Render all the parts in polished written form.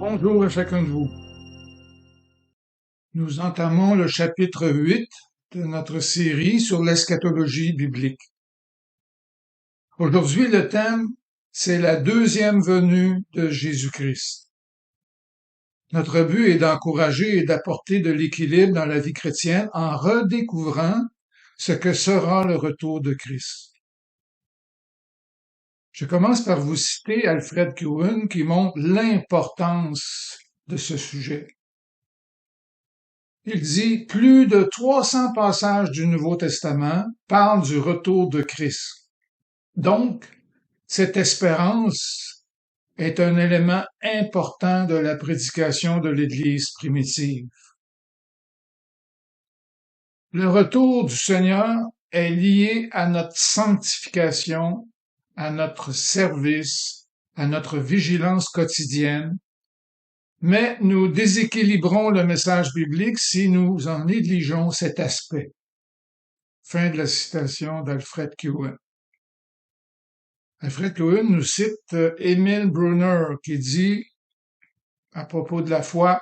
Bonjour à chacun de vous. Nous entamons le chapitre 8 de notre série sur l'eschatologie biblique. Aujourd'hui, le thème, c'est la deuxième venue de Jésus-Christ. Notre but est d'encourager et d'apporter de l'équilibre dans la vie chrétienne en redécouvrant ce que sera le retour de Christ. Je commence par vous citer Alfred Cohen qui montre l'importance de ce sujet. Il dit, plus de 300 passages du Nouveau Testament parlent du retour de Christ. Donc, cette espérance est un élément important de la prédication de l'Église primitive. Le retour du Seigneur est lié à notre sanctification, à notre service, à notre vigilance quotidienne, mais nous déséquilibrons le message biblique si nous en négligeons cet aspect. Fin de la citation d'Alfred Cohen. Alfred Cohen nous cite Emil Brunner qui dit, à propos de la foi,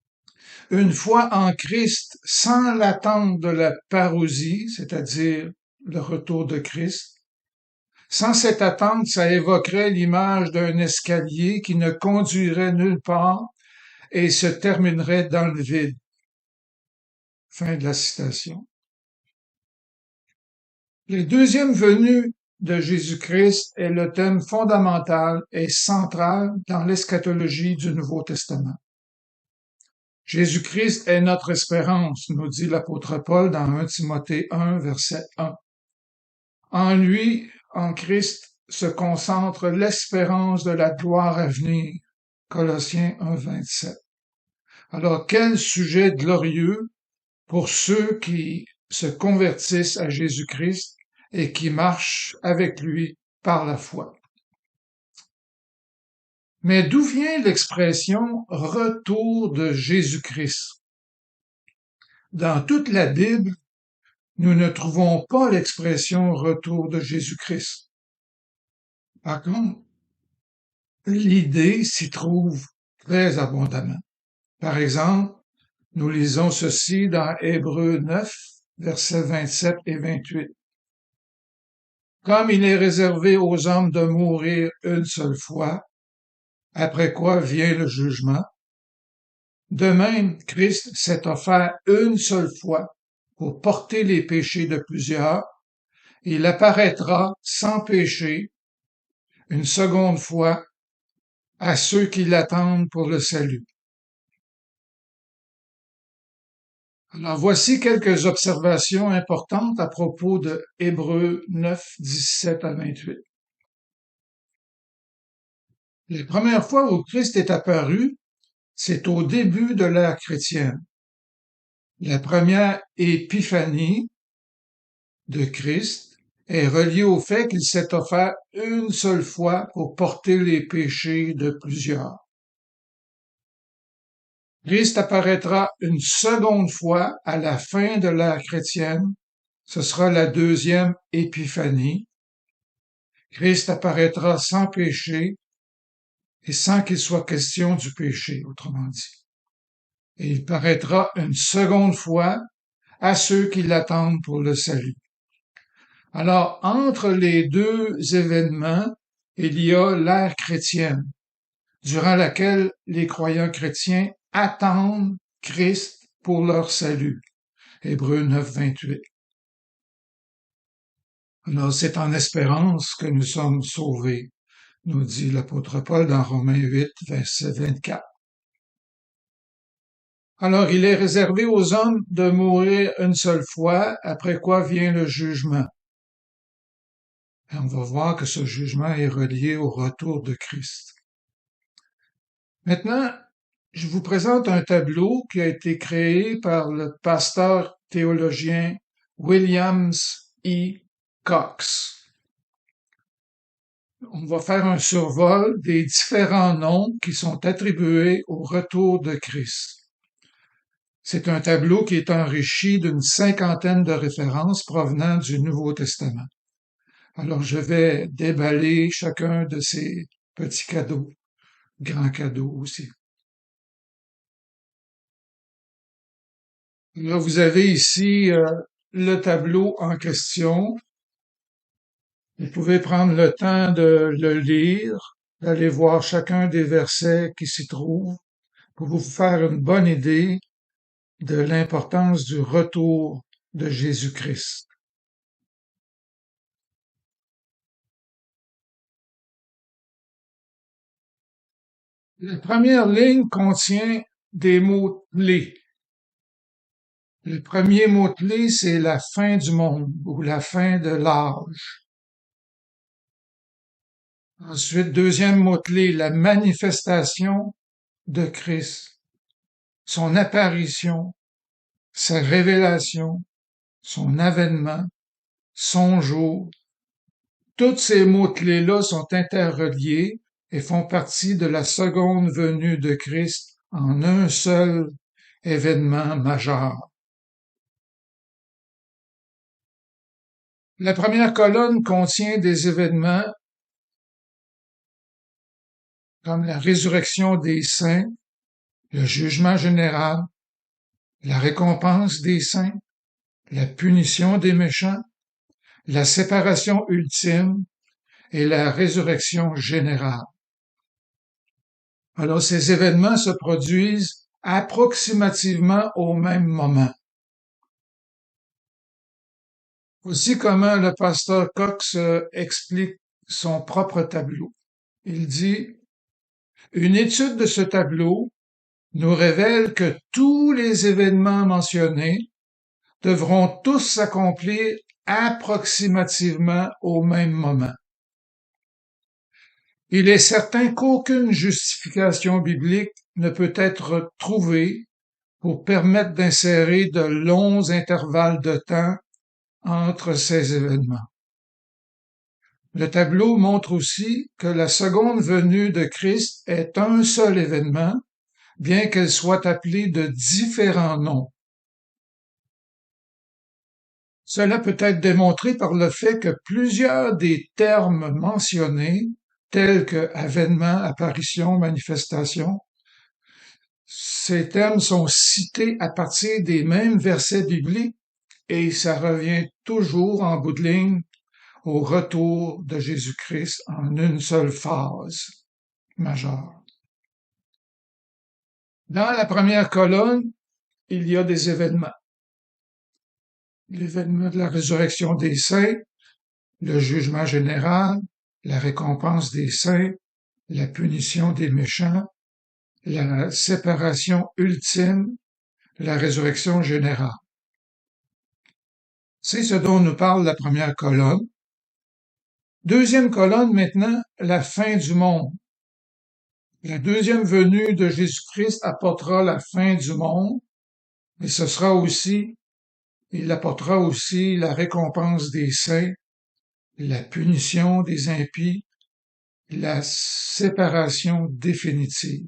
« Une foi en Christ sans l'attente de la parousie, c'est-à-dire le retour de Christ, sans cette attente, ça évoquerait l'image d'un escalier qui ne conduirait nulle part et se terminerait dans le vide. » Fin de la citation. La deuxième venue de Jésus-Christ est le thème fondamental et central dans l'eschatologie du Nouveau Testament. Jésus-Christ est notre espérance, nous dit l'apôtre Paul dans 1 Timothée 1, verset 1. En lui, en Christ, se concentre l'espérance de la gloire à venir. Colossiens 1, 27. Alors, quel sujet glorieux pour ceux qui se convertissent à Jésus-Christ et qui marchent avec lui par la foi. Mais d'où vient l'expression retour de Jésus-Christ? Dans toute la Bible, nous ne trouvons pas l'expression retour de Jésus-Christ. Par contre, l'idée s'y trouve très abondamment. Par exemple, nous lisons ceci dans Hébreux 9, versets 27 et 28. Comme il est réservé aux hommes de mourir une seule fois, après quoi vient le jugement, de même Christ s'est offert une seule fois pour porter les péchés de plusieurs, il apparaîtra sans péché une seconde fois à ceux qui l'attendent pour le salut. Alors voici quelques observations importantes à propos de Hébreux 9, 17 à 28. Les premières fois où Christ est apparu, c'est au début de l'ère chrétienne. La première épiphanie de Christ est reliée au fait qu'il s'est offert une seule fois pour porter les péchés de plusieurs. Christ apparaîtra une seconde fois à la fin de l'ère chrétienne. Ce sera la deuxième épiphanie. Christ apparaîtra sans péché et sans qu'il soit question du péché, autrement dit. Et il paraîtra une seconde fois à ceux qui l'attendent pour le salut. Alors, entre les deux événements, il y a l'ère chrétienne, durant laquelle les croyants chrétiens attendent Christ pour leur salut. Hébreux 9, 28. Alors, c'est en espérance que nous sommes sauvés, nous dit l'apôtre Paul dans Romains 8, verset 24. Alors, il est réservé aux hommes de mourir une seule fois, après quoi vient le jugement. Et on va voir que ce jugement est relié au retour de Christ. Maintenant, je vous présente un tableau qui a été créé par le pasteur théologien Williams E. Cox. On va faire un survol des différents noms qui sont attribués au retour de Christ. C'est un tableau qui est enrichi d'une cinquantaine de références provenant du Nouveau Testament. Alors, je vais déballer chacun de ces petits cadeaux, grands cadeaux aussi. Là, vous avez ici le tableau en question. Vous pouvez prendre le temps de le lire, d'aller voir chacun des versets qui s'y trouvent pour vous faire une bonne idée de l'importance du retour de Jésus-Christ. La première ligne contient des mots-clés. Le premier mot-clé, c'est la fin du monde ou la fin de l'âge. Ensuite, deuxième mot-clé, la manifestation de Christ, son apparition, sa révélation, son avènement, son jour. Tous ces mots-clés-là sont interreliés et font partie de la seconde venue de Christ en un seul événement majeur. La première colonne contient des événements comme la résurrection des saints, le jugement général, la récompense des saints, la punition des méchants, la séparation ultime et la résurrection générale. Alors, ces événements se produisent approximativement au même moment. Voici comment le pasteur Cox explique son propre tableau. Il dit, une étude de ce tableau nous révèle que tous les événements mentionnés devront tous s'accomplir approximativement au même moment. Il est certain qu'aucune justification biblique ne peut être trouvée pour permettre d'insérer de longs intervalles de temps entre ces événements. Le tableau montre aussi que la seconde venue de Christ est un seul événement, bien qu'elle soit appelée de différents noms. Cela peut être démontré par le fait que plusieurs des termes mentionnés, tels que avènement, apparition, manifestation, ces termes sont cités à partir des mêmes versets bibliques et ça revient toujours en bout de ligne au retour de Jésus-Christ en une seule phase majeure. Dans la première colonne, il y a des événements. L'événement de la résurrection des saints, le jugement général, la récompense des saints, la punition des méchants, la séparation ultime, la résurrection générale. C'est ce dont nous parle la première colonne. Deuxième colonne maintenant, la fin du monde. La deuxième venue de Jésus-Christ apportera la fin du monde, mais il apportera aussi la récompense des saints, la punition des impies, la séparation définitive.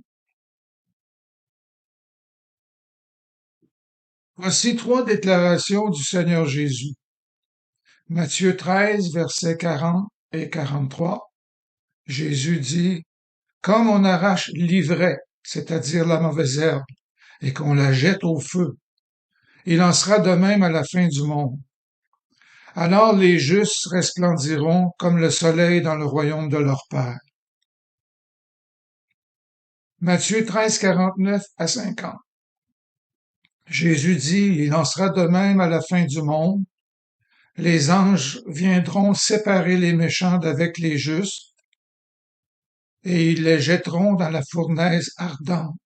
Voici trois déclarations du Seigneur Jésus. Matthieu 13, versets 40 et 43. Jésus dit, comme on arrache l'ivraie, c'est-à-dire la mauvaise herbe, et qu'on la jette au feu, il en sera de même à la fin du monde. Alors les justes resplendiront comme le soleil dans le royaume de leur Père. Matthieu 13, 49 à 50. Jésus dit, il en sera de même à la fin du monde. Les anges viendront séparer les méchants d'avec les justes, et ils les jetteront dans la fournaise ardente,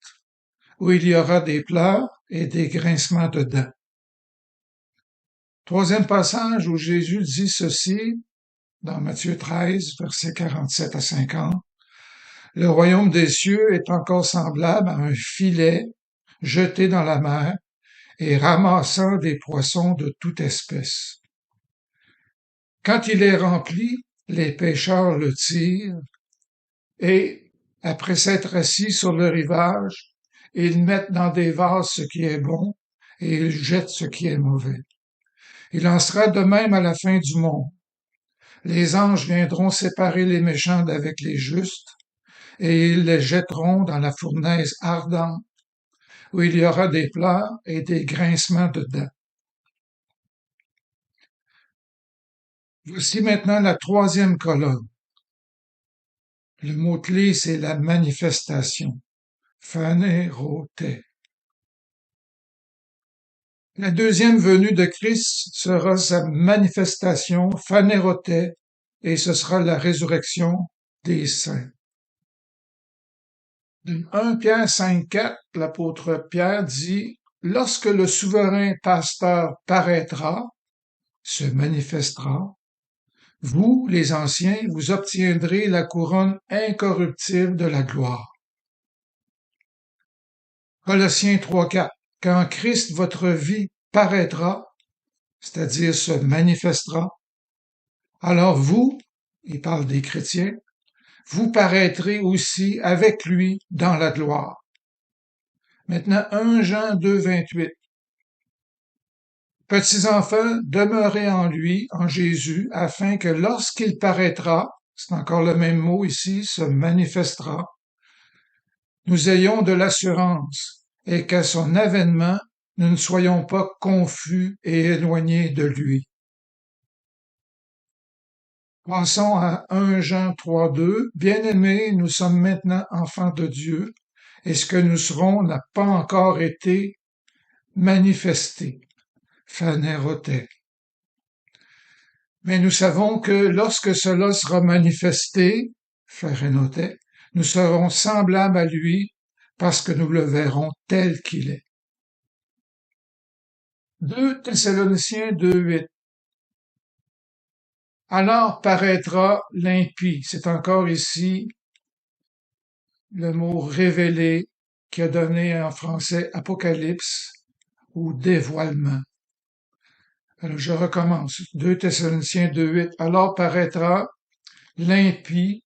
où il y aura des pleurs et des grincements de dents. Troisième passage où Jésus dit ceci, dans Matthieu 13, versets 47 à 50. Le royaume des cieux est encore semblable à un filet jeté dans la mer et ramassant des poissons de toute espèce. Quand il est rempli, les pêcheurs le tirent et, après s'être assis sur le rivage, ils mettent dans des vases ce qui est bon et ils jettent ce qui est mauvais. Il en sera de même à la fin du monde. Les anges viendront séparer les méchants d'avec les justes et ils les jetteront dans la fournaise ardente, où il y aura des pleurs et des grincements de dents. Voici maintenant la troisième colonne. Le mot-clé, c'est la manifestation. Phanérothé. La deuxième venue de Christ sera sa manifestation, phanérothé, et ce sera la résurrection des saints. Dans 1 Pierre 5,4, l'apôtre Pierre dit « Lorsque le souverain pasteur paraîtra, se manifestera, vous, les anciens, vous obtiendrez la couronne incorruptible de la gloire. » Colossiens 3,4 Quand Christ, votre vie, paraîtra, c'est-à-dire se manifestera, alors vous, il parle des chrétiens, vous paraîtrez aussi avec lui dans la gloire. Maintenant, 1 Jean 2,28 Petits enfants, demeurez en lui, en Jésus, afin que lorsqu'il paraîtra, c'est encore le même mot ici, se manifestera, nous ayons de l'assurance et qu'à son avènement, nous ne soyons pas confus et éloignés de lui. Passons à 1 Jean 3,2. Bien-aimés, nous sommes maintenant enfants de Dieu, et ce que nous serons n'a pas encore été manifesté. Phanérothé. Mais nous savons que lorsque cela sera manifesté, phanérothé, nous serons semblables à lui parce que nous le verrons tel qu'il est. 2 Thessaloniciens 2,8 Alors paraîtra l'impie. C'est encore ici le mot révélé qui a donné en français apocalypse ou dévoilement. Alors je recommence. 2 Thessaloniciens 2,8 Alors paraîtra l'impie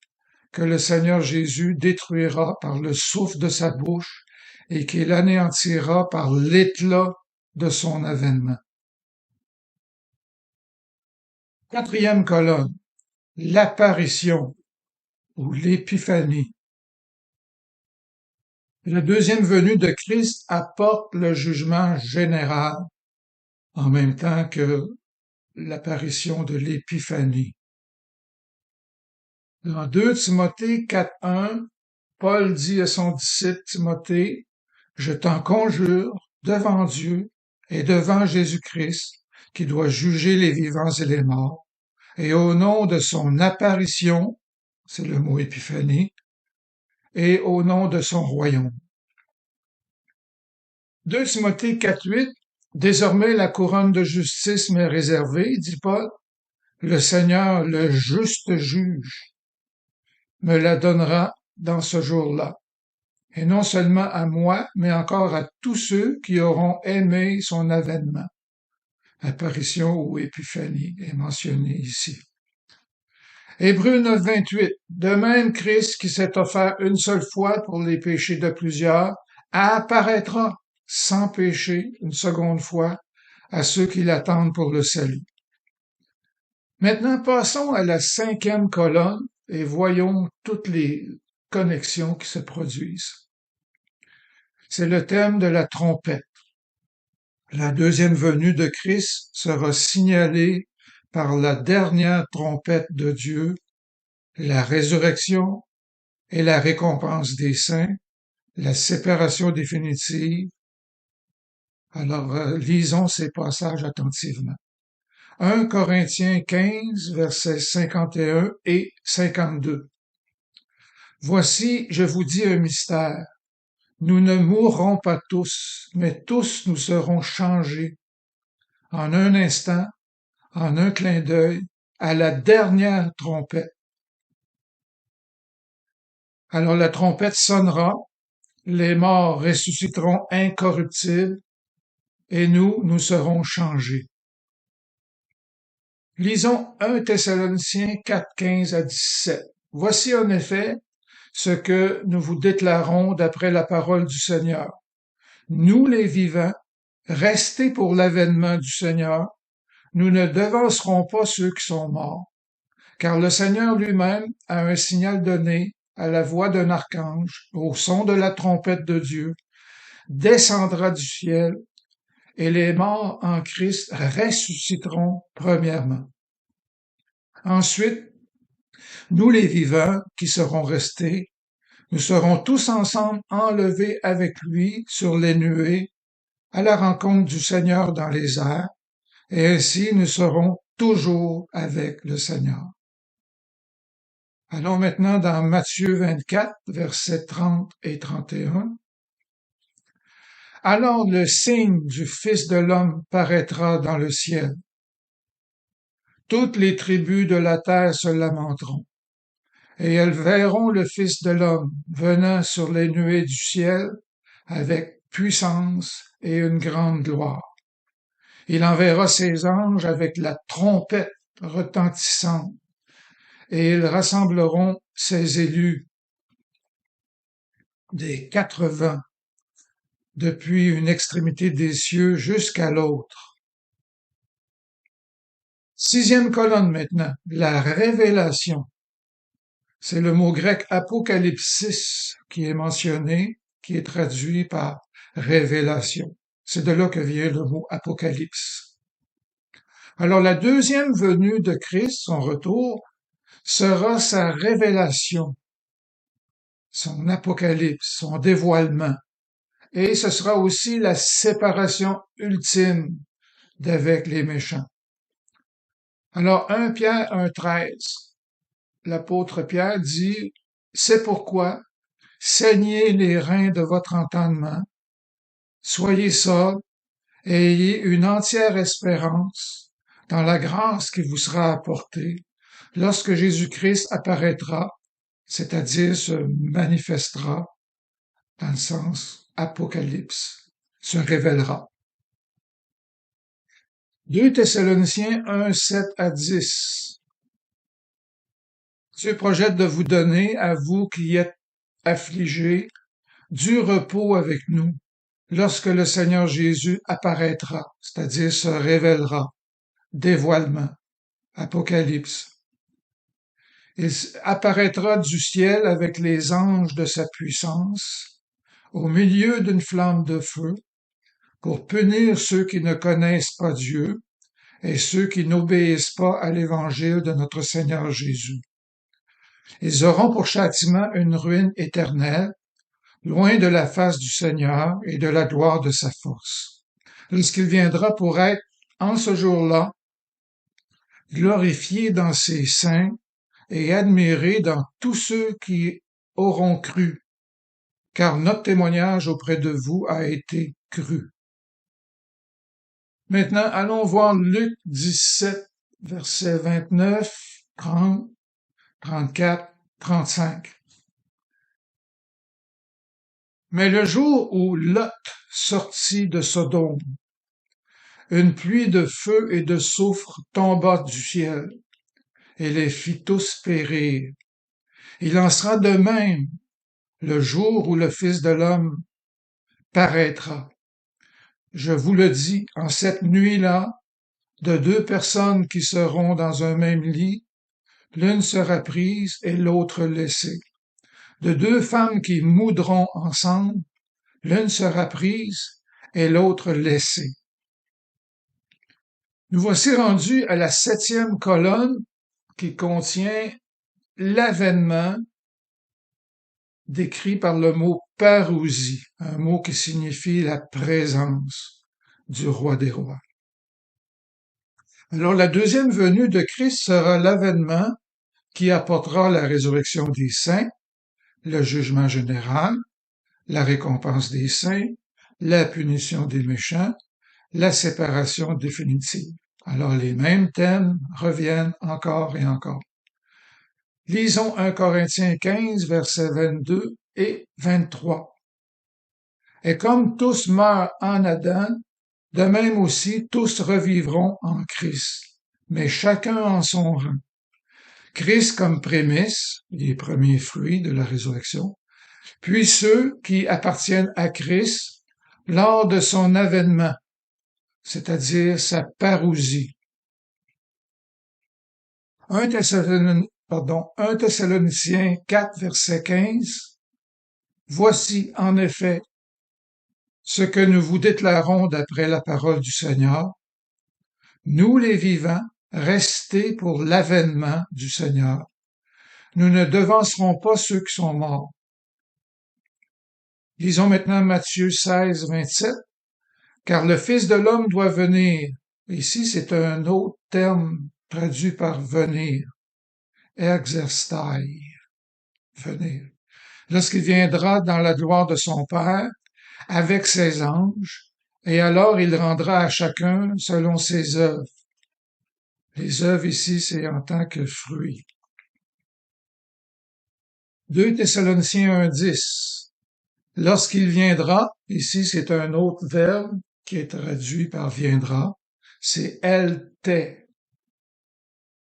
que le Seigneur Jésus détruira par le souffle de sa bouche et qu'il anéantira par l'éclat de son avènement. Quatrième colonne, l'apparition ou l'épiphanie. La deuxième venue de Christ apporte le jugement général en même temps que l'apparition de l'épiphanie. Dans 2 Timothée 4,1, Paul dit à son disciple Timothée, « Je t'en conjure devant Dieu et devant Jésus-Christ, qui doit juger les vivants et les morts, et au nom de son apparition, c'est le mot épiphanie, et au nom de son royaume. » 2 Timothée 4,8 Désormais la couronne de justice m'est réservée, dit Paul, le Seigneur, le juste juge, me la donnera dans ce jour-là, et non seulement à moi, mais encore à tous ceux qui auront aimé son avènement. Apparition ou épiphanie est mentionnée ici. Hébreux 9,28 De même Christ, qui s'est offert une seule fois pour les péchés de plusieurs, apparaîtra sans péché une seconde fois à ceux qui l'attendent pour le salut. Maintenant, passons à la cinquième colonne et voyons toutes les connexions qui se produisent. C'est le thème de la trompette. La deuxième venue de Christ sera signalée par la dernière trompette de Dieu, la résurrection et la récompense des saints, la séparation définitive. Alors, lisons ces passages attentivement. 1 Corinthiens 15, versets 51 et 52. Voici, je vous dis un mystère. Nous ne mourrons pas tous, mais tous nous serons changés en un instant, en un clin d'œil, à la dernière trompette. Alors la trompette sonnera, les morts ressusciteront incorruptibles, et nous serons changés. Lisons 1 Thessaloniciens 4, 15 à 17. Voici en effet ce que nous vous déclarons d'après la parole du Seigneur. Nous les vivants, restés pour l'avènement du Seigneur, nous ne devancerons pas ceux qui sont morts, car le Seigneur lui-même a un signal donné à la voix d'un archange, au son de la trompette de Dieu, descendra du ciel et les morts en Christ ressusciteront premièrement. Ensuite, nous les vivants qui serons restés, nous serons tous ensemble enlevés avec lui sur les nuées à la rencontre du Seigneur dans les airs, et ainsi nous serons toujours avec le Seigneur. Allons maintenant dans Matthieu 24, versets 30 et 31. Alors le signe du Fils de l'homme paraîtra dans le ciel. Toutes les tribus de la terre se lamenteront, et elles verront le Fils de l'homme venant sur les nuées du ciel avec puissance et une grande gloire. Il enverra ses anges avec la trompette retentissante, et ils rassembleront ses élus des 4 vents, depuis une extrémité des cieux jusqu'à l'autre. 6e colonne maintenant, la révélation. C'est le mot grec apocalypsis qui est mentionné, qui est traduit par révélation. C'est de là que vient le mot apocalypse. Alors la deuxième venue de Christ, son retour, sera sa révélation, son apocalypse, son dévoilement. Et ce sera aussi la séparation ultime d'avec les méchants. Alors 1 Pierre 1,13, l'apôtre Pierre dit, « C'est pourquoi, saignez les reins de votre entendement, soyez sobres et ayez une entière espérance dans la grâce qui vous sera apportée lorsque Jésus-Christ apparaîtra, c'est-à-dire se manifestera, dans le sens apocalypse, se révélera. » 2 Thessaloniciens 1, 7 à 10. Dieu projette de vous donner, à vous qui êtes affligés, du repos avec nous lorsque le Seigneur Jésus apparaîtra, c'est-à-dire se révélera, dévoilement, apocalypse. Il apparaîtra du ciel avec les anges de sa puissance, au milieu d'une flamme de feu, pour punir ceux qui ne connaissent pas Dieu et ceux qui n'obéissent pas à l'évangile de notre Seigneur Jésus. Ils auront pour châtiment une ruine éternelle, loin de la face du Seigneur et de la gloire de sa force, lorsqu'il viendra pour être, en ce jour-là, glorifié dans ses saints et admiré dans tous ceux qui auront cru, car notre témoignage auprès de vous a été cru. Maintenant, allons voir Luc 17, versets 29, 30, 34, 35. Mais le jour où Lot sortit de Sodome, une pluie de feu et de soufre tomba du ciel et les fit tous périr. Il en sera de même le jour où le Fils de l'homme paraîtra. Je vous le dis, en cette nuit-là, de 2 personnes qui seront dans un même lit, l'une sera prise et l'autre laissée. De 2 femmes qui moudront ensemble, l'une sera prise et l'autre laissée. Nous voici rendus à la 7e colonne qui contient l'avènement décrit par le mot parousie, un mot qui signifie la présence du roi des rois. Alors la deuxième venue de Christ sera l'avènement qui apportera la résurrection des saints, le jugement général, la récompense des saints, la punition des méchants, la séparation définitive. Alors les mêmes thèmes reviennent encore et encore. Lisons 1 Corinthiens 15, versets 22 et 23. Et comme tous meurent en Adam, de même aussi tous revivront en Christ, mais chacun en son rang. Christ comme prémisse, les premiers fruits de la résurrection, puis ceux qui appartiennent à Christ lors de son avènement, c'est-à-dire sa parousie. 1 Thessaloniciens 4, verset 15. Voici, en effet, ce que nous vous déclarons d'après la parole du Seigneur, nous les vivants, restés pour l'avènement du Seigneur. Nous ne devancerons pas ceux qui sont morts. Lisons maintenant Matthieu 16, 27. Car le Fils de l'homme doit venir. Ici, c'est un autre terme traduit par venir. Exerstai, venir. Lorsqu'il viendra dans la gloire de son Père, avec ses anges, et alors il rendra à chacun selon ses œuvres. Les œuvres ici, c'est en tant que fruits. 2 Thessaloniciens 1,10. Lorsqu'il viendra, ici c'est un autre verbe qui est traduit par viendra, c'est elté.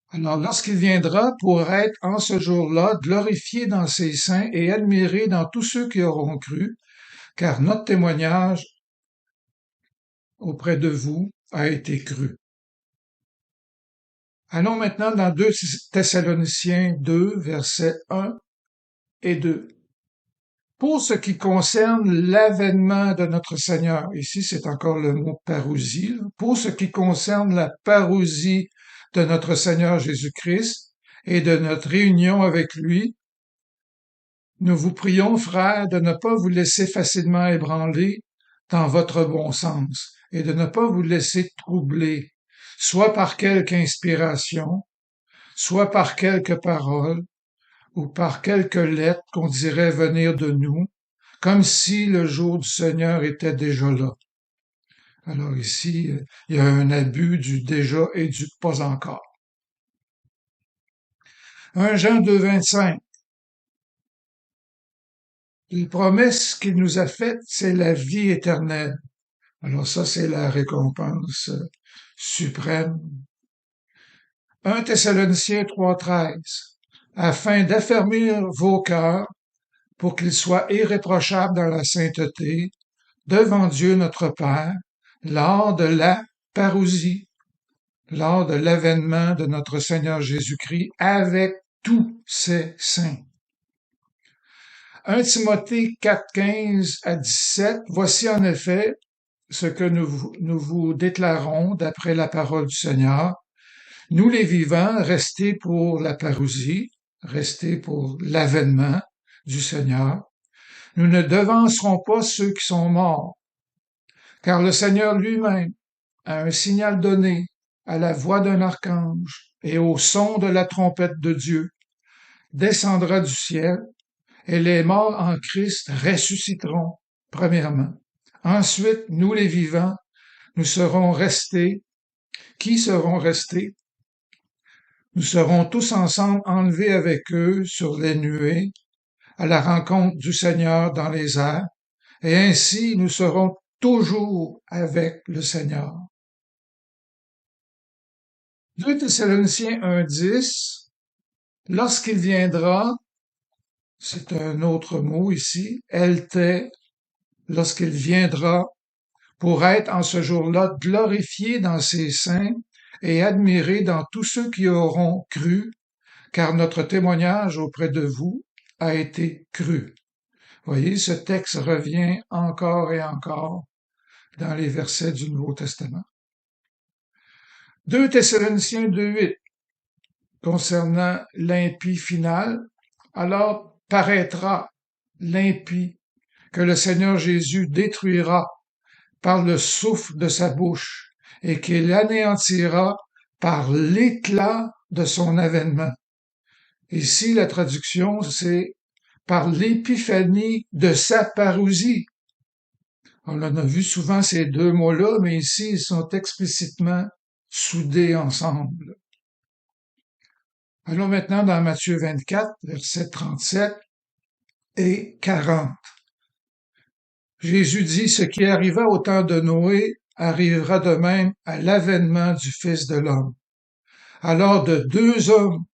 Alors lorsqu'il viendra pour être en ce jour-là glorifié dans ses saints et admiré dans tous ceux qui auront cru, car notre témoignage auprès de vous a été cru. Allons maintenant dans 2 Thessaloniciens 2, versets 1 et 2. Pour ce qui concerne l'avènement de notre Seigneur, ici c'est encore le mot parousie, pour ce qui concerne la parousie de notre Seigneur Jésus-Christ et de notre réunion avec lui, nous vous prions, frères, de ne pas vous laisser facilement ébranler dans votre bon sens et de ne pas vous laisser troubler, soit par quelque inspiration, soit par quelque parole, ou par quelques lettres qu'on dirait venir de nous, comme si le jour du Seigneur était déjà là. Alors ici, il y a un abus du déjà et du pas encore. 1 Jean 2, 25. Les promesses qu'il nous a faites, c'est la vie éternelle. Alors ça, c'est la récompense suprême. 1 Thessaloniciens 3, 13. Afin d'affermir vos cœurs, pour qu'ils soient irréprochables dans la sainteté, devant Dieu notre Père, lors de la parousie, lors de l'avènement de notre Seigneur Jésus-Christ, avec tous ses saints. 1 Timothée 4, 15 à 17, voici en effet ce que nous vous déclarons d'après la parole du Seigneur. Nous les vivants, restés pour la parousie, restés pour l'avènement du Seigneur, nous ne devancerons pas ceux qui sont morts, car le Seigneur lui-même, à un signal donné, à la voix d'un archange et au son de la trompette de Dieu, descendra du ciel, et les morts en Christ ressusciteront, premièrement. Ensuite, nous les vivants, nous serons restés. Qui seront restés? Nous serons tous ensemble enlevés avec eux sur les nuées, à la rencontre du Seigneur dans les airs, et ainsi nous serons toujours avec le Seigneur. 2 Thessaloniciens 1,10, lorsqu'il viendra, c'est un autre mot ici, elté, lorsqu'il viendra, pour être en ce jour-là glorifié dans ses saints et admiré dans tous ceux qui auront cru, car notre témoignage auprès de vous a été cru. Voyez, ce texte revient encore et encore dans les versets du Nouveau Testament. 2 Thessaloniciens 2,8, concernant l'impie final, alors paraîtra l'impie que le Seigneur Jésus détruira par le souffle de sa bouche et qu'il anéantira par l'éclat de son avènement. Ici, la traduction, c'est par l'épiphanie de sa parousie. On en a vu souvent ces deux mots-là, mais ici, ils sont explicitement soudés ensemble. Allons maintenant dans Matthieu 24, versets 37 et 40. Jésus dit, ce qui arriva au temps de Noé arrivera de même à l'avènement du Fils de l'homme. Alors de deux hommes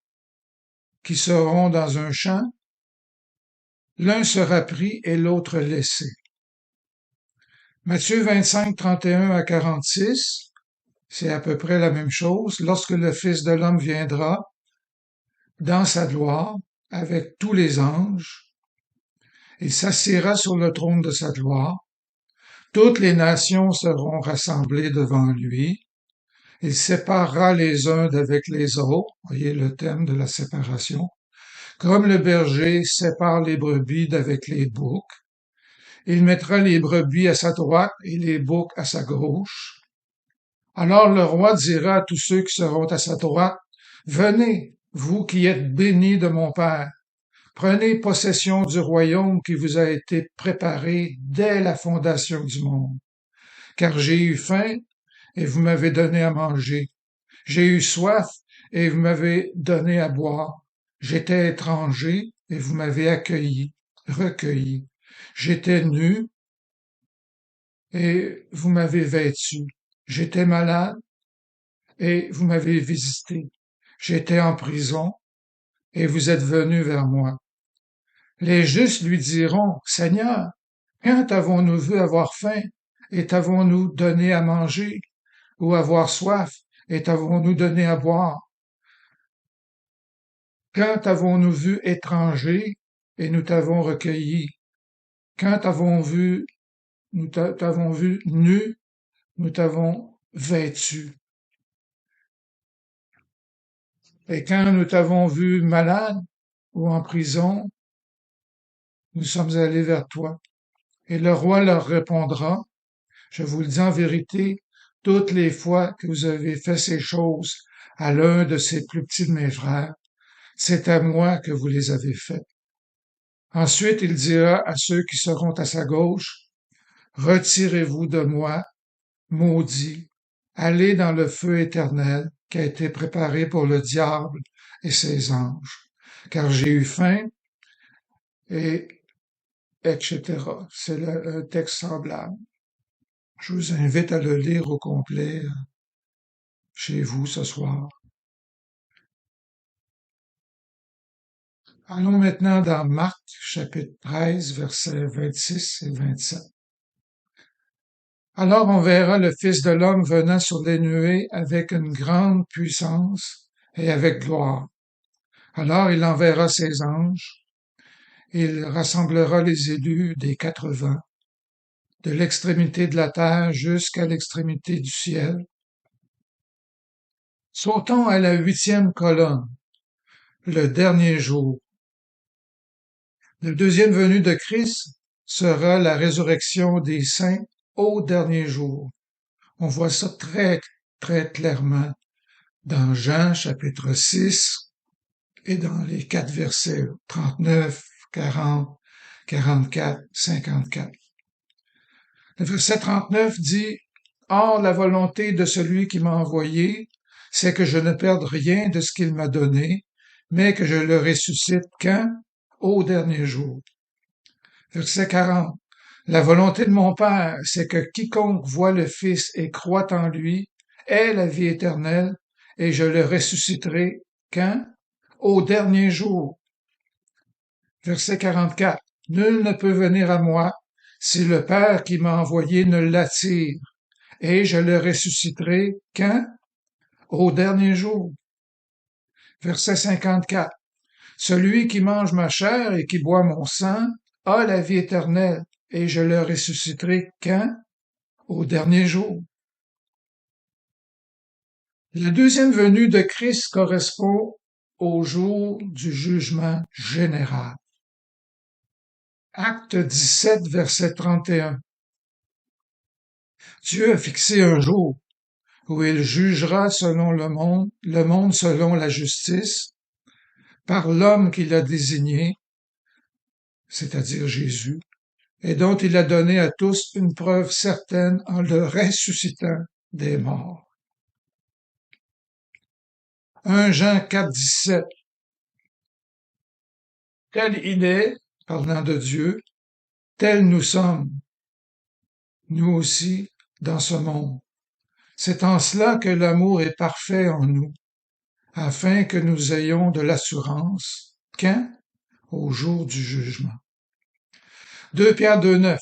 qui seront dans un champ, l'un sera pris et l'autre laissé. Matthieu 25, 31 à 46, c'est à peu près la même chose. Lorsque le Fils de l'homme viendra dans sa gloire avec tous les anges, il s'assiera sur le trône de sa gloire. Toutes les nations seront rassemblées devant lui. Il séparera les uns d'avec les autres. Voyez le thème de la séparation. Comme le berger sépare les brebis d'avec les boucs. Il mettra les brebis à sa droite et les boucs à sa gauche. Alors le roi dira à tous ceux qui seront à sa droite, venez, vous qui êtes bénis de mon Père, prenez possession du royaume qui vous a été préparé dès la fondation du monde. Car j'ai eu faim et vous m'avez donné à manger. J'ai eu soif et vous m'avez donné à boire. J'étais étranger et vous m'avez recueilli. J'étais nu et vous m'avez vêtu. J'étais malade et vous m'avez visité. J'étais en prison et vous êtes venu vers moi. Les justes lui diront, Seigneur, quand avons-nous vu avoir faim et t'avons-nous donné à manger, ou avoir soif et t'avons-nous donné à boire? Quand avons-nous vu étranger et nous t'avons recueilli? Quand t'avons vu nu, nous t'avons vêtu. Et quand nous t'avons vu malade ou en prison, nous sommes allés vers toi. Et le roi leur répondra, je vous le dis en vérité, toutes les fois que vous avez fait ces choses à l'un de ces plus petits de mes frères, c'est à moi que vous les avez faites. Ensuite, il dira à ceux qui seront à sa gauche, retirez-vous de moi, maudits, allez dans le feu éternel qui a été préparé pour le diable et ses anges. Car j'ai eu faim, et etc. C'est un texte semblable. Je vous invite à le lire au complet chez vous ce soir. Allons maintenant dans Marc, chapitre 13, versets 26 et 27. Alors on verra le Fils de l'homme venant sur les nuées avec une grande puissance et avec gloire. Alors il enverra ses anges, il rassemblera les élus des 4 vents, de l'extrémité de la terre jusqu'à l'extrémité du ciel. Sautons à la 8e colonne, le dernier jour. Le deuxième venue de Christ sera la résurrection des saints au dernier jour. On voit ça très, très clairement dans Jean chapitre 6 et dans les 4 versets 39, 40, 44, 54. Le verset 39 dit, Or la volonté de celui qui m'a envoyé, c'est que je ne perde rien de ce qu'il m'a donné, mais que je le ressuscite quand? Au dernier jour. Verset 40. La volonté de mon Père, c'est que quiconque voit le Fils et croit en lui ait la vie éternelle, et je le ressusciterai quand? Au dernier jour. Verset 44. Nul ne peut venir à moi si le Père qui m'a envoyé ne l'attire, et je le ressusciterai quand? Au dernier jour. Verset 54. Celui qui mange ma chair et qui boit mon sang a la vie éternelle, et je le ressusciterai quand? Au dernier jour. La deuxième venue de Christ correspond au jour du jugement général. Acte 17, verset 31. Dieu a fixé un jour où il jugera selon le monde selon la justice, par l'homme qu'il a désigné, c'est-à-dire Jésus, et dont il a donné à tous une preuve certaine en le ressuscitant des morts. 1 Jean 4, 17. Tel il est, parlant de Dieu, tel nous sommes, nous aussi, dans ce monde. C'est en cela que l'amour est parfait en nous, afin que nous ayons de l'assurance. Quand? Au jour du jugement. 2 Pierre 2, 9.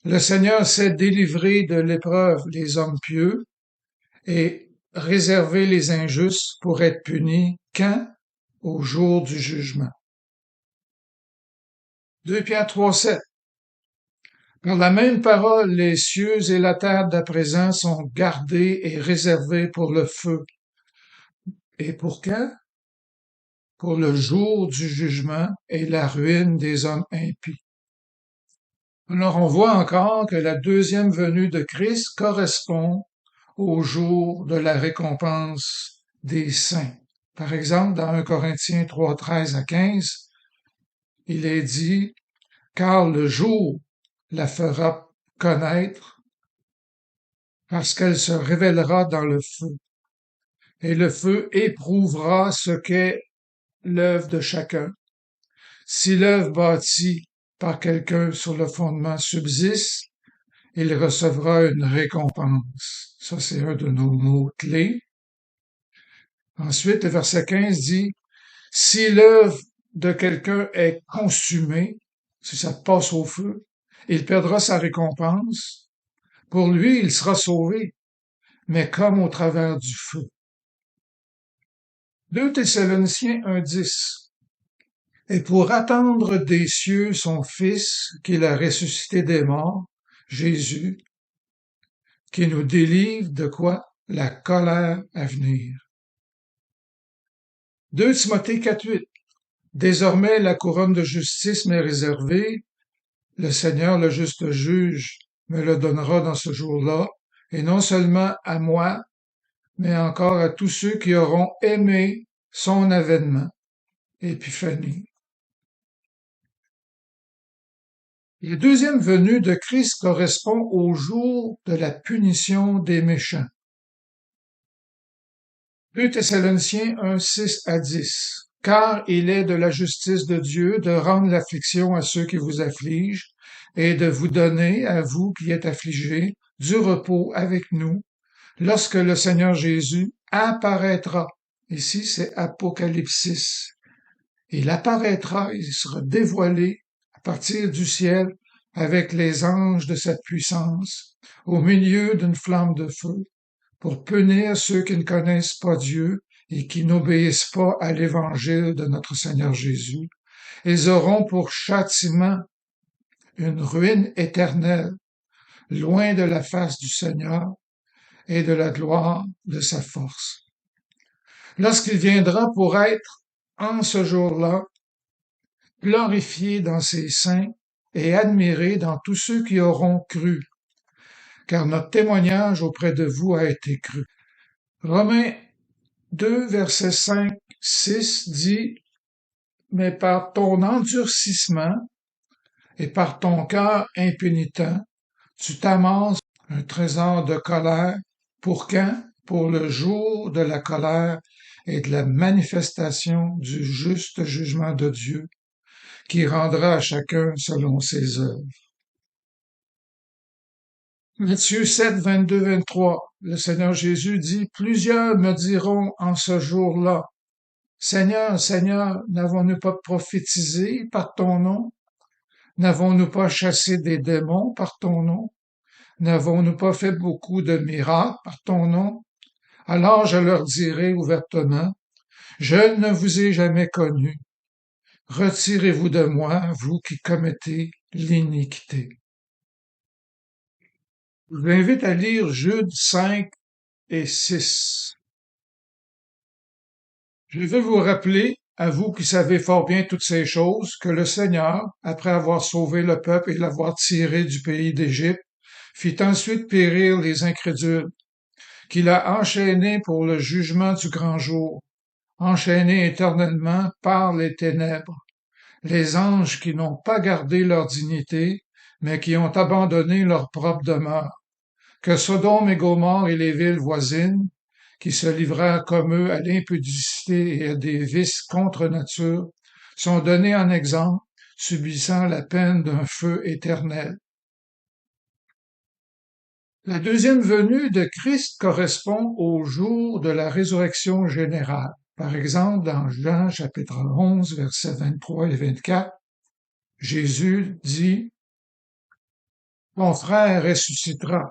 Le Seigneur sait délivrer de l'épreuve les hommes pieux et réserver les injustes pour être punis. Quand? Au jour du jugement. 2 Pierre 3, 7. Par la même parole, les cieux et la terre d'à présent sont gardés et réservés pour le feu. Et pour quand? Pour le jour du jugement et la ruine des hommes impies. Alors on voit encore que la deuxième venue de Christ correspond au jour de la récompense des saints. Par exemple, dans 1 Corinthiens 3, 13 à 15, il est dit, car le jour la fera connaître parce qu'elle se révélera dans le feu. Et le feu éprouvera ce qu'est l'œuvre de chacun. Si l'œuvre bâtie par quelqu'un sur le fondement subsiste, il recevra une récompense. Ça, c'est un de nos mots clés. Ensuite, le verset 15 dit, si l'œuvre de quelqu'un est consumée, si ça passe au feu, il perdra sa récompense. Pour lui, il sera sauvé, mais comme au travers du feu. 2 Thessaloniciens 1,10. Et pour attendre des cieux son Fils, qu'il a ressuscité des morts, Jésus, qui nous délivre de quoi? La colère à venir. 2 Timothée 4,8. Désormais, la couronne de justice m'est réservée. Le Seigneur, le juste juge, me le donnera dans ce jour-là, et non seulement à moi, mais encore à tous ceux qui auront aimé son avènement. Épiphanie. La deuxième venue de Christ correspond au jour de la punition des méchants. 2 Thessaloniciens 1, 6 à 10. Car il est de la justice de Dieu de rendre l'affliction à ceux qui vous affligent et de vous donner, à vous qui êtes affligés, du repos avec nous, lorsque le Seigneur Jésus apparaîtra. Ici, c'est Apocalypsis. Il apparaîtra, il sera dévoilé à partir du ciel avec les anges de cette puissance, au milieu d'une flamme de feu, pour punir ceux qui ne connaissent pas Dieu et qui n'obéissent pas à l'évangile de notre Seigneur Jésus. Ils auront pour châtiment une ruine éternelle, loin de la face du Seigneur et de la gloire de sa force. Lorsqu'il viendra pour être, en ce jour-là, glorifié dans ses saints et admiré dans tous ceux qui auront cru, car notre témoignage auprès de vous a été cru. Romains 2, versets 5, 6 dit, mais par ton endurcissement et par ton cœur impénitent, tu t'amasses un trésor de colère. Pour quand? Pour le jour de la colère et de la manifestation du juste jugement de Dieu, qui rendra à chacun selon ses œuvres. Matthieu 7, 22, 23. Le Seigneur Jésus dit, plusieurs me diront en ce jour-là, Seigneur, Seigneur, n'avons-nous pas prophétisé par ton nom? N'avons-nous pas chassé des démons par ton nom? N'avons-nous pas fait beaucoup de miracles par ton nom? Alors je leur dirai ouvertement, je ne vous ai jamais connu. Retirez-vous de moi, vous qui commettez l'iniquité. Je vous invite à lire Jude 5 et 6. Je veux vous rappeler, à vous qui savez fort bien toutes ces choses, que le Seigneur, après avoir sauvé le peuple et l'avoir tiré du pays d'Égypte, fit ensuite périr les incrédules, qu'il a enchaînés pour le jugement du grand jour, enchaînés éternellement par les ténèbres, les anges qui n'ont pas gardé leur dignité, mais qui ont abandonné leur propre demeure, que Sodome et Gomorrhe et les villes voisines, qui se livrèrent comme eux à l'impudicité et à des vices contre nature, sont donnés en exemple, subissant la peine d'un feu éternel. La deuxième venue de Christ correspond au jour de la résurrection générale. Par exemple, dans Jean chapitre 11, versets 23 et 24, Jésus dit, « Ton frère ressuscitera. »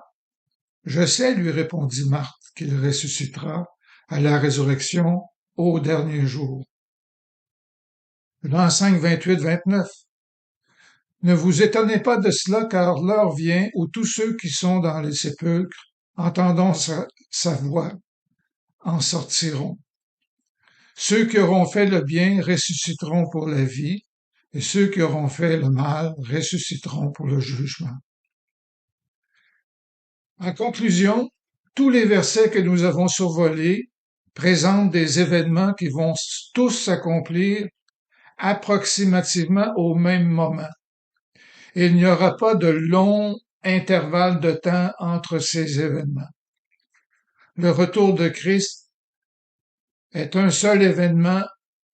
Je sais, lui répondit Marthe, qu'il ressuscitera à la résurrection au dernier jour. Jean 5, 28, 29. Ne vous étonnez pas de cela, car l'heure vient où tous ceux qui sont dans les sépulcres, entendant sa voix, en sortiront. Ceux qui auront fait le bien ressusciteront pour la vie, et ceux qui auront fait le mal ressusciteront pour le jugement. En conclusion, tous les versets que nous avons survolés présentent des événements qui vont tous s'accomplir approximativement au même moment. Et il n'y aura pas de long intervalle de temps entre ces événements. Le retour de Christ est un seul événement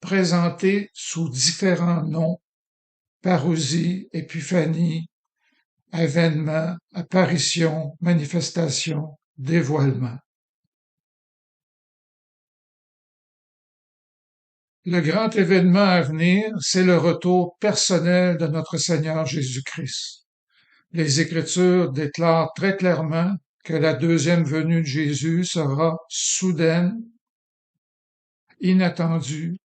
présenté sous différents noms: parousie, épiphanie, avènement, apparition, manifestation, dévoilement. Le grand événement à venir, c'est le retour personnel de notre Seigneur Jésus-Christ. Les Écritures déclarent très clairement que la deuxième venue de Jésus sera soudaine, inattendue,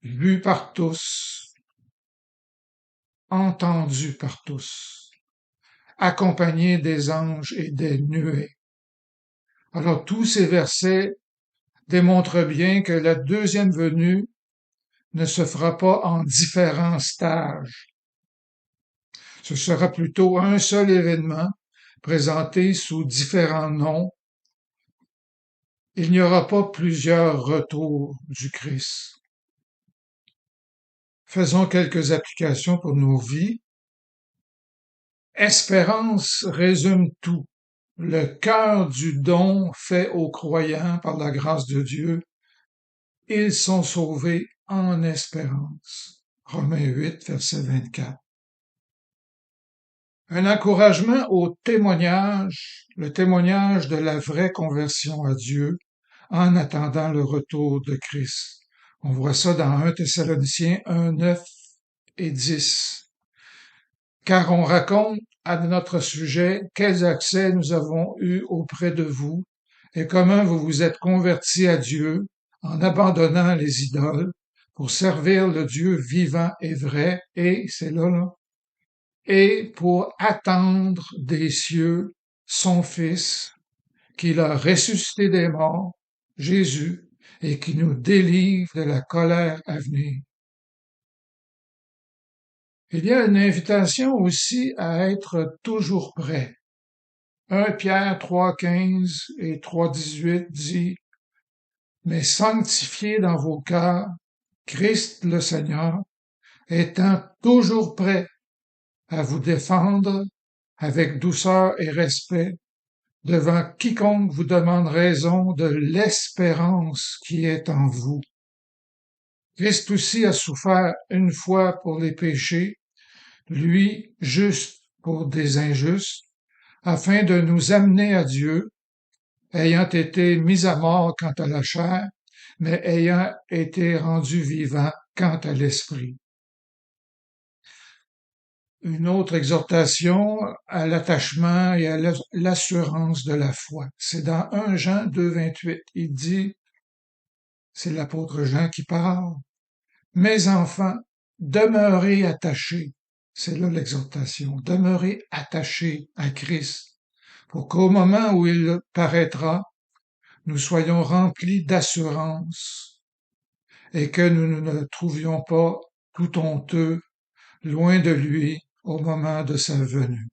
vue par tous, entendue par tous, accompagnée des anges et des nuées. Alors tous ces versets démontrent bien que la deuxième venue ne se fera pas en différents stages. Ce sera plutôt un seul événement présenté sous différents noms. Il n'y aura pas plusieurs retours du Christ. Faisons quelques applications pour nos vies. Espérance résume tout. Le cœur du don fait aux croyants par la grâce de Dieu. Ils sont sauvés en espérance. Romains 8, verset 24. Un encouragement au témoignage, le témoignage de la vraie conversion à Dieu en attendant le retour de Christ. On voit ça dans 1 Thessaloniciens 1, 9 et 10. Car on raconte à notre sujet quels accès nous avons eus auprès de vous et comment vous vous êtes convertis à Dieu en abandonnant les idoles pour servir le Dieu vivant et vrai, et, c'est là, et pour attendre des cieux son Fils, qui l'a ressuscité des morts, Jésus, et qui nous délivre de la colère à venir. Il y a une invitation aussi à être toujours prêt. 1 Pierre 3,15 et 3,18 dit: Mais sanctifiez dans vos cœurs Christ le Seigneur, étant toujours prêt à vous défendre avec douceur et respect devant quiconque vous demande raison de l'espérance qui est en vous. Christ aussi a souffert une fois pour les péchés, lui juste pour des injustes, afin de nous amener à Dieu, ayant été mis à mort quant à la chair, mais ayant été rendu vivant quant à l'esprit. Une autre exhortation à l'attachement et à l'assurance de la foi. C'est dans 1 Jean 2, 28. Il dit, c'est l'apôtre Jean qui parle: Mes enfants, demeurez attachés. C'est là l'exhortation. Demeurez attachés à Christ, pour qu'au moment où il paraîtra, nous soyons remplis d'assurance et que nous ne nous trouvions pas tout honteux, loin de lui, au moment de sa venue.